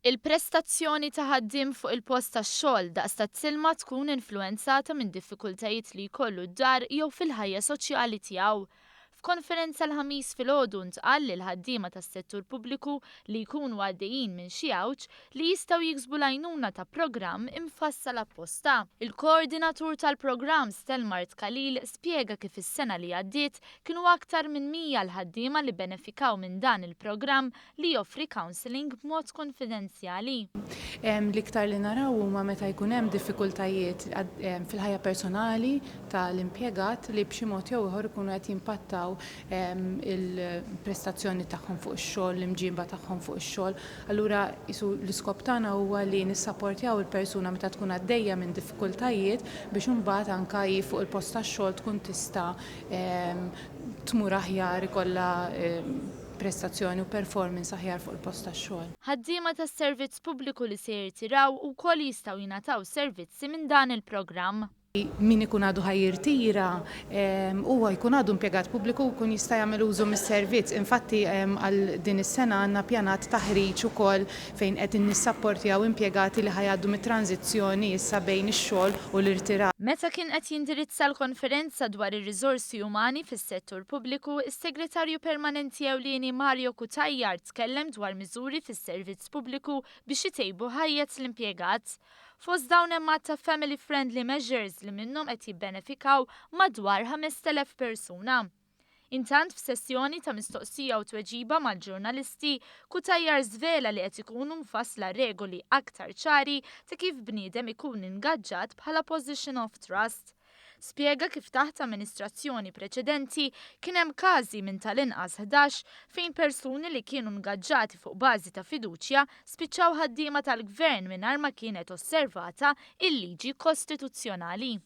Il-prestazzjoni ta' ħaddiem fuq il-post tax-xogħol daqs tat-tilma tkun influwenzata minn diffikultajiet li jkollu d-dar jew fil-ħajja soċjali tiegħu. F'konferenza l-ħamis filgħodu ntqal li l-ħaddiema tas-settur pubbliku li jkunu għaddejjin minn xi għawġ li jistgħu jiksbu l-għajnuna ta' programm imfassal apposta. Il-koordinatur tal-programm Stelmart Khalil spjega kif is-sena li għaddiet kienu aktar minn 100 l-ħaddiema li benefikaw minn dan il-programm li joffri counseling b'mod konfidenzjali. L-iktar li naraw huma meta jkun hemm diffikultajiet fil-ħajja personali tal-impjegat li b'xi mod jew ieħor ikunu qed jimpattaw il-prestazzjoni tagħhom fuq ix-xogħol, l-imġiba tagħhom fuq ix-xogħol. Allura isu l-iskop tagħna huwa li nissapportjaw il-persuna meta tkun għaddejja minn diffikultajiet biex imbagħad anke fuq il-post tax-xogħol tkun tista' tmur aħjar ikollha prestazzjoni u performance aħjar fuq il-post tax-xogħol. Ħaddiema tas-servizz pubbliku li se jirtiraw ukoll jistgħu jingħataw servizzi minn dan il-programm. Min ikun għadu ħajjirtira huwa jkun għadu impjegat pubbliku u jkun jista' jagħmel użu mis-servizz. Infatti għal din is-sena għandna pjanat taħriġ ukoll fejn qed nissapportjaw impjegati li ħajgħaddu mit-tranzizzjoni issa bejn ix-xogħol u l-irtirar. Meta kien qed jindirizza l-konferenza dwar ir-riżorsi umani fis-settur pubbliku, is-Segretarju Permanenti Ewlieni Mario Kutajjar tkellem dwar miżuri fis-servizz pubbliku biex itejbu ħajjet l-impjegat. Fost dawn hemm ta' family friendly measures li minnhom qed jibbenefikaw madwar 5,000 persuna. Intant f'sessjoni ta' mistoqsija u tweġiba mal-ġurnalisti, Kutajjar żvela li qed ikunu mfassla regoli aktar ċari ta' kif bniedem ikun ingaġġat bħala position of trust. Spjega kif taħt amministrazzjoni preċedenti kien hemm każi minn tal-inqas 11 fejn persuni li kienu ngaġġati fuq bażi ta' fiduċja spiċċaw ħaddiema tal-gvern mingħajr ma kienet osservata il-liġi kostituzzjonali.